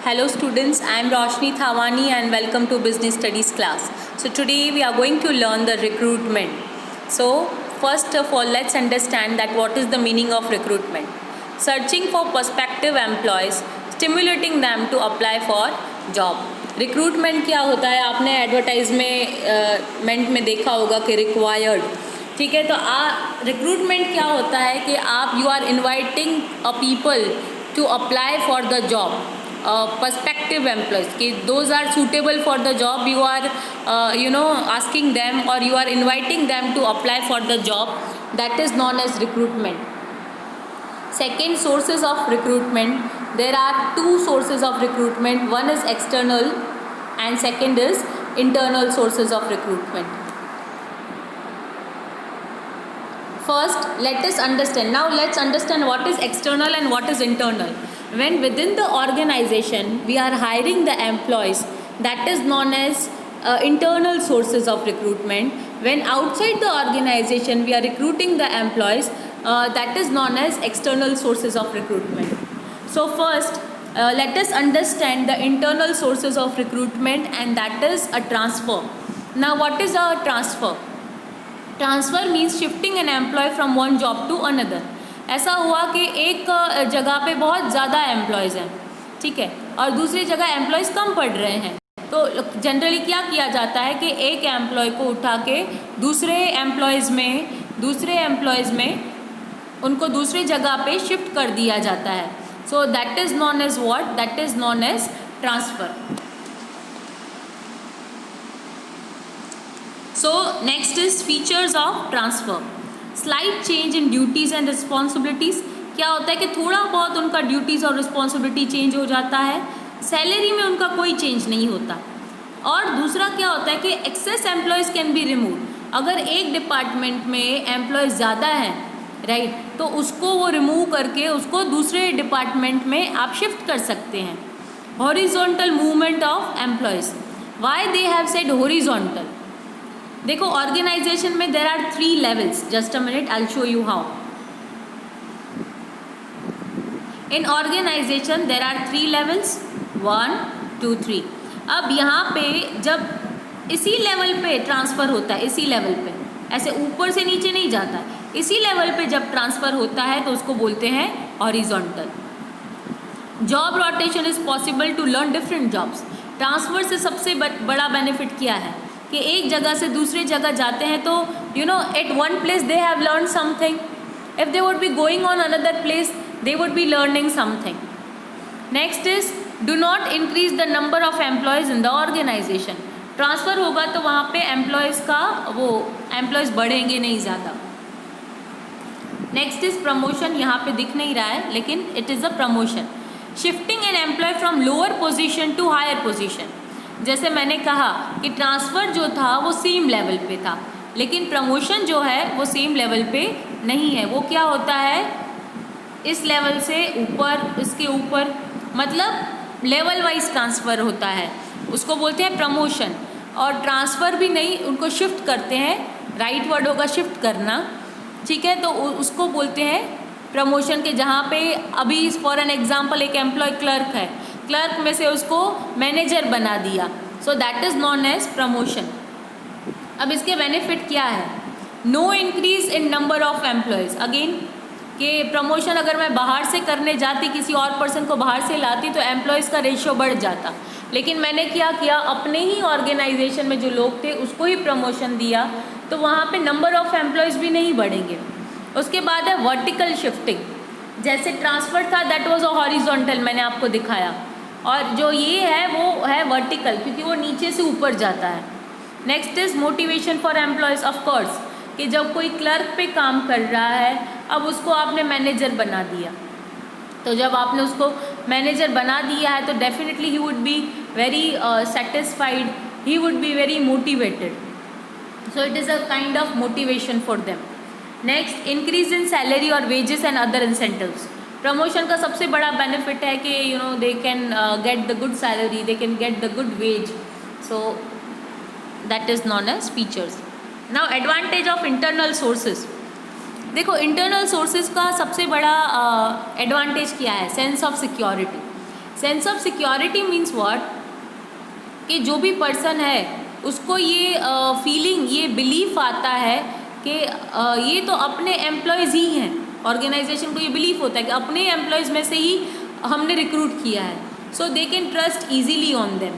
Hello students, I am Roshni Thawani and welcome to Business Studies class. So today we are going to learn the recruitment. So first of all, let's understand that what is the meaning of recruitment. Searching for prospective employees, stimulating them to apply for job. Recruitment क्या होता है, आपने advertisement में देखा होगा कि required, ठीक है। तो रिक्रूटमेंट क्या होता है कि आप you are inviting a people to apply for the job, prospective employees कि those are suitable for the job, you are asking them or you are inviting them to apply for the job. That is known as recruitment. Second, sources of recruitment. There are two sources of recruitment. One is external and second is internal sources of recruitment. First, let us understand. Now let's understand what is external and what is internal. When within the organization we are hiring the employees, that is known as internal sources of recruitment. When outside the organization we are recruiting the employees, that is known as external sources of recruitment. So first, let us understand the internal sources of recruitment, and that is a transfer. Now what is a transfer? Transfer means shifting an employee from one job to another. ऐसा हुआ कि एक जगह पे बहुत ज़्यादा employees हैं, ठीक है, और दूसरी जगह एम्प्लॉयज़ कम पड़ रहे हैं, तो जनरली क्या किया जाता है कि एक एम्प्लॉय को उठा के दूसरे एम्प्लॉयज़ में उनको दूसरी जगह पे शिफ्ट कर दिया जाता है. So that is non as what? That is non as transfer. So next is features of transfer. Slight change in duties and responsibilities. क्या होता है कि थोड़ा बहुत उनका ड्यूटीज़ और रिस्पॉन्सिबिलिटी चेंज हो जाता है, सैलरी में उनका कोई चेंज नहीं होता. और दूसरा क्या होता है कि excess employees can be remove. अगर एक डिपार्टमेंट में एम्प्लॉयज़ ज़्यादा हैं, राइट, तो उसको वो रिमूव करके उसको दूसरे डिपार्टमेंट में आप शिफ्ट कर सकते हैं. Horizontal movement of employees. Why they have said horizontal? देखो, ऑर्गेनाइजेशन में there are 3 levels. Just a minute, I will show you how. In organisation there are 3 levels, 1 2 3. अब यहाँ पे जब इसी लेवल पे ट्रांसफ़र होता है, इसी लेवल पे, ऐसे ऊपर से नीचे नहीं जाता है, इसी लेवल पे जब ट्रांसफ़र होता है तो उसको बोलते हैं horizontal. Job rotation is possible to learn different jobs. Transfer से सबसे बड़ा बेनिफिट क्या है कि एक जगह से दूसरी जगह जाते हैं तो at one place they have learn something. If they would be going on another place they would be learning something. Next is do not increase the number of employees in the organisation. Transfer होगा तो वहाँ पे employees बढ़ेंगे नहीं ज़्यादा. Next is promotion. यहाँ पे दिख नहीं रहा है लेकिन it is a promotion. Shifting an employee from lower position to higher position. जैसे मैंने कहा कि ट्रांसफ़र जो था वो सेम लेवल पे था, लेकिन प्रमोशन जो है वो सेम लेवल पे नहीं है. वो क्या होता है, इस लेवल से ऊपर, इसके ऊपर, मतलब लेवल वाइज ट्रांसफ़र होता है, उसको बोलते हैं प्रमोशन. और ट्रांसफ़र भी नहीं, उनको शिफ्ट करते हैं, राइट वर्ड होगा शिफ्ट करना, ठीक है, तो उसको बोलते हैं प्रमोशन के. जहाँ पे अभी फॉर एन एग्जांपल एक एम्प्लॉय क्लर्क है, क्लर्क में से उसको मैनेजर बना दिया, so that is non as promotion. अब इसके बेनिफिट क्या है? No increase in number of employees. Again कि प्रमोशन अगर मैं बाहर से करने जाती, किसी और पर्सन को बाहर से लाती, तो एम्प्लॉयज़ का रेशियो बढ़ जाता. लेकिन मैंने क्या किया, अपने ही ऑर्गेनाइजेशन में जो लोग थे उसको ही प्रमोशन दिया, तो वहाँ पे नंबर ऑफ एम्प्लॉयज़ भी नहीं बढ़ेंगे. उसके बाद है वर्टिकल शिफ्टिंग. जैसे ट्रांसफ़र था दैट वाज अ हॉरिजॉन्टल, मैंने आपको दिखाया, और जो ये है वो है वर्टिकल, क्योंकि वो नीचे से ऊपर जाता है. Next is motivation for employees. Of course कि जब कोई क्लर्क पे काम कर रहा है, अब उसको आपने मैनेजर बना दिया, तो जब आपने उसको मैनेजर बना दिया है तो definitely he would be very satisfied, he would be very motivated. So it is a kind of motivation for them. Next, increase in salary और wages and other incentives. Promotion का सबसे बड़ा बेनिफिट है कि they can get the good salary, they can get the good wage, so that is non age features. Now advantage of internal sources. देखो, internal sources का सबसे बड़ा advantage क्या है? Sense of security. Sense of security means what, कि जो भी person है उसको ये फीलिंग, ये बिलीफ आता है कि ये तो अपने एम्प्लॉयज़ ही हैं, ऑर्गेनाइजेशन को ये बिलीफ होता है कि अपने एम्प्लॉयज़ में से ही हमने रिक्रूट किया है, so they can trust easily on them.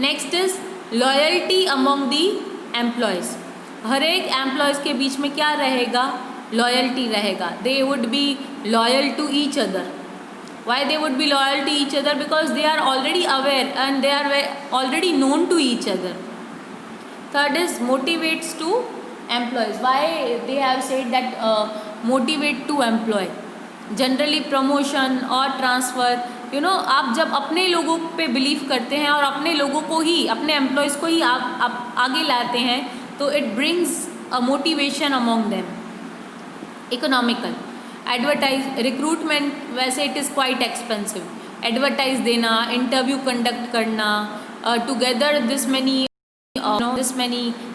Next is loyalty among the employees. हर एक एम्प्लॉयज़ के बीच में क्या रहेगा, लॉयल्टी रहेगा। They would be loyal to each other. Why they would be loyal to each other? Because they are already aware and they are already known to each other. Third is motivates to employees. Why they have said that motivate to employ? Generally promotion or transfer, you know, आप जब अपने लोगों पे believe करते हैं और अपने लोगों को ही, अपने एम्प्लॉयज़ को ही आप आगे लाते हैं, तो it brings a motivation among them. Economical, advertise, recruitment वैसे it is quite expensive. Advertise देना, इंटरव्यू कंडक्ट करना, together this many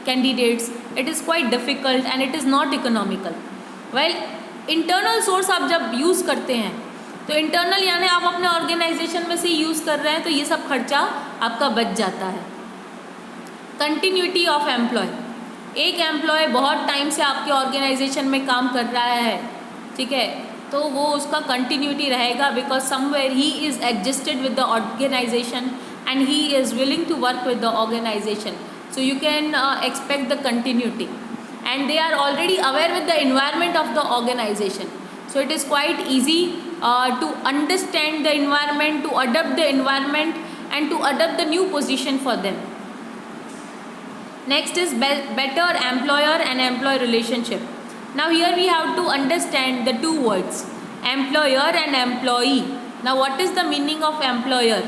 candidates, it is quite difficult and it is not economical. Well, internal source आप जब use करते हैं तो internal यानी आप अपने ऑर्गेनाइजेशन में से यूज़ कर रहे हैं, तो ये सब खर्चा आपका बच जाता है। कंटिन्यूटी ऑफ एम्प्लॉय, एक एम्प्लॉय बहुत टाइम से आपके ऑर्गेनाइजेशन में काम कर रहा है, ठीक है, तो वो उसका कंटिन्यूटी रहेगा, because somewhere he is adjusted with the organisation and he is willing to work with the organisation, so you can expect the continuity and they are already aware with the environment of the organisation, so it is quite easy to understand the environment, to adopt the environment and to adopt the new position for them. Next is better employer and employee relationship. Now here we have to understand the two words, employer and employee. Now what is the meaning of employer?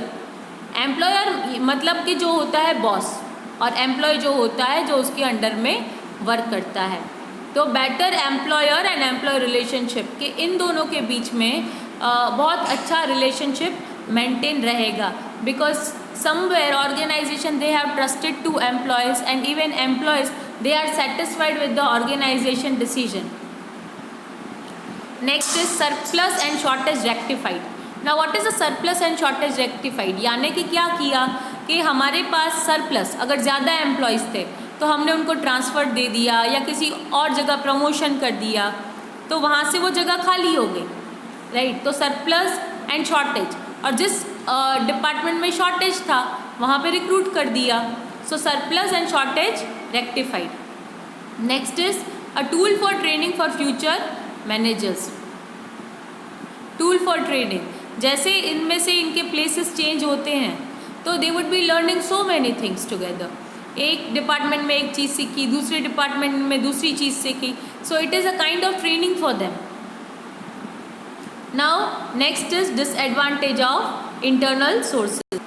Employer मतलब कि जो होता है boss, और employee जो होता है जो उसके अंडर में वर्क करता है। तो better employer and employee relationship कि इन दोनों के बीच में बहुत अच्छा relationship maintain रहेगा, because somewhere organization they have trusted to employees and even employees they are satisfied with the organization decision. Next is surplus and shortage rectified. Now what is a surplus and shortage rectified? यानी कि क्या किया कि हमारे पास surplus, अगर ज़्यादा employees थे तो हमने उनको ट्रांसफ़र दे दिया या किसी और जगह प्रमोशन कर दिया, तो वहाँ से वो जगह खाली हो गई, राइट। तो सरप्लस एंड शॉर्टेज, और जिस डिपार्टमेंट में शॉर्टेज था वहाँ पे रिक्रूट कर दिया, so surplus and shortage rectified. Next is a tool for training for future managers. Tool for training, जैसे इनमें से इनके प्लेसेस चेंज होते हैं तो they would be learning so many things together. एक डिपार्टमेंट में एक चीज़ सीखी, दूसरे डिपार्टमेंट में दूसरी चीज़ सीखी, सो it is a kind of training for them. Now next is disadvantage of internal sources.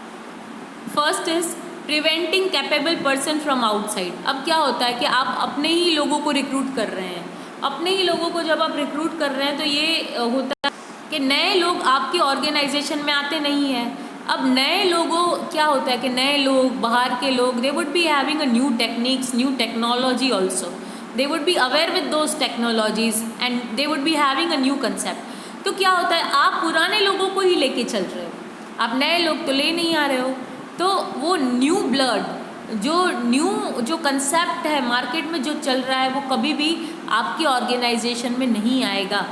First is preventing capable person from outside. अब क्या होता है कि आप अपने ही लोगों को रिक्रूट कर रहे हैं, अपने ही लोगों को जब आप रिक्रूट कर रहे हैं तो ये होता है कि नए लोग आपके ऑर्गेनाइजेशन में आते नहीं हैं। अब नए लोगों क्या होता है कि नए लोग, बाहर के लोग, दे would be having a new techniques, new technology also, they would be aware with those technologies and they would be having a new concept. तो क्या होता है, आप पुराने लोगों को ही लेके चल रहे हो, आप नए लोग तो ले नहीं आ रहे हो, तो वो न्यू ब्लड, जो कंसेप्ट है मार्केट में जो चल रहा है वो कभी भी आपकी ऑर्गेनाइजेशन में नहीं आएगा।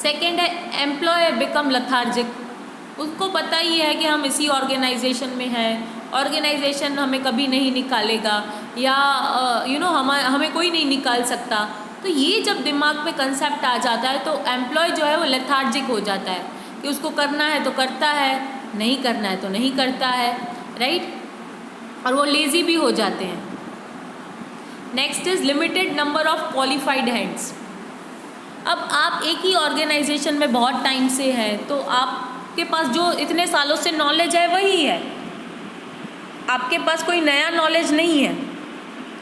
सेकेंड है एम्प्लॉय बिकम लथार्जिक। उसको पता ही है कि हम इसी ऑर्गेनाइजेशन में हैं, ऑर्गेनाइजेशन हमें कभी नहीं निकालेगा, या हमें कोई नहीं निकाल सकता। तो ये जब दिमाग में कंसेप्ट आ जाता है तो एम्प्लॉय जो है वो लेथार्जिक हो जाता है कि उसको करना है तो करता है, नहीं करना है तो नहीं करता है, राइट, और वो लेज़ी भी हो जाते हैं। Next is limited number of qualified hands. अब आप एक ही ऑर्गेनाइजेशन में बहुत टाइम से हैं तो आपके पास जो इतने सालों से नॉलेज है वही है, आपके पास कोई नया नॉलेज नहीं है,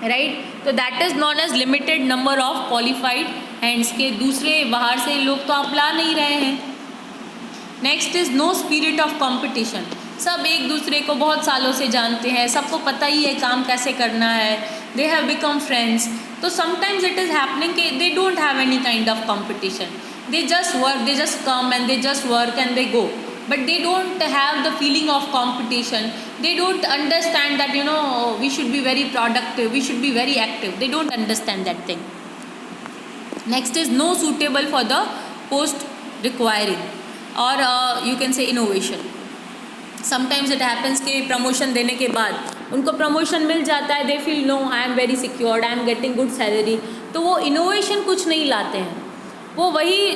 राइट। तो that is non as limited number of qualified hands के दूसरे बाहर से लोग तो आप ला नहीं रहे हैं। Next is no spirit of competition. सब एक दूसरे को बहुत सालों से जानते हैं, सबको पता ही है काम कैसे करना है, दे हैव बिकम फ्रेंड्स। तो समटाइम्स इट इज़ हैपनिंग कि they don't have any kind of competition. they just work, they just come and they just work and they go, but they don't have the feeling of competition. They don't understand that, we should be very productive, we should be very active. They don't understand that thing. Next is no suitable for the post requiring, or you can say innovation. Sometimes it happens कि promotion देने के बाद उनको promotion मिल जाता है, they feel no I am very secured, I am getting good salary, तो वो इनोवेशन कुछ नहीं लाते हैं. वो वही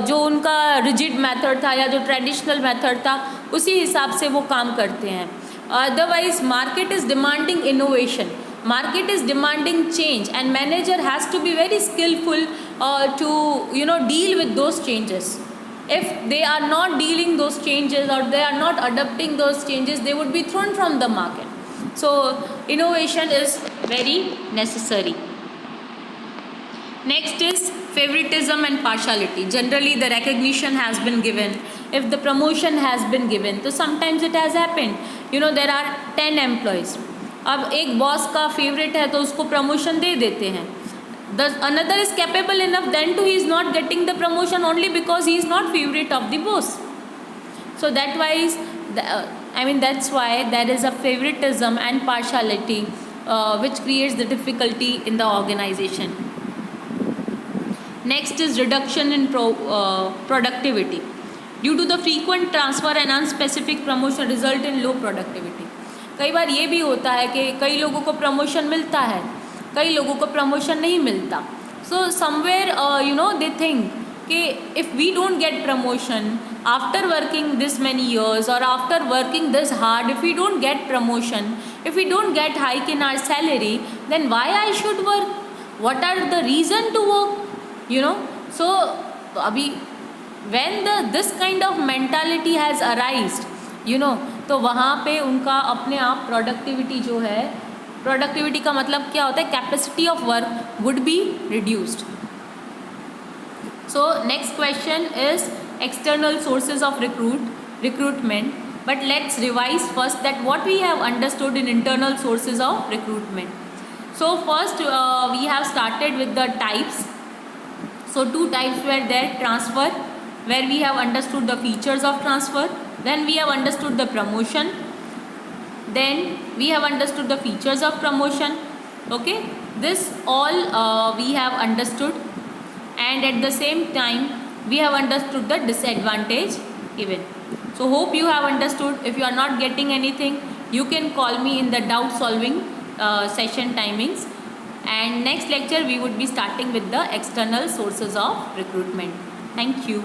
जो उनका रिजिड मेथड था या जो ट्रेडिशनल मेथड था उसी हिसाब से वो काम करते हैं. Otherwise market is demanding innovation, market is demanding change, and manager has to be very skillful to deal with those changes. If they are not dealing those changes or they are not adopting those changes, they would be thrown from the market. So innovation is very necessary. Next is favoritism and partiality. Generally the recognition has been given, if the promotion has been given, so sometimes it has happened, there are 10 employees. अब एक boss का favourite है तो उसको promotion दे देते हैं. The another is capable enough, then too he is not getting the promotion only because he is not favorite of the boss. So that's why there is a favoritism and partiality which creates the difficulty in the organization. Next is reduction in productivity. Due to the frequent transfer and unspecific promotion result in low productivity. कई बार ये भी होता है कि कई लोगों को promotion मिलता है, कई लोगों को प्रमोशन नहीं मिलता. सो समवेयर दे थिंक कि if we don't get promotion after working this many years और after working this hard, if we don't get promotion, if we don't get hike in our salary, then why I should work, what are the reason to work, so अभी when this kind of mentality has arised, तो वहाँ पे उनका अपने आप productivity जो है, productivity का मतलब क्या होता है, capacity of work would be reduced. So next question is external sources of recruitment, but let's revise first that what we have understood in internal sources of recruitment. So first we have started with the types. So 2 types were there: transfer, where we have understood the features of transfer, then we have understood the promotion, then we have understood the features of promotion. Okay, this all we have understood, and at the same time we have understood the disadvantage even. So hope you have understood. If you are not getting anything, you can call me in the doubt solving session timings, and next lecture we would be starting with the external sources of recruitment. Thank you.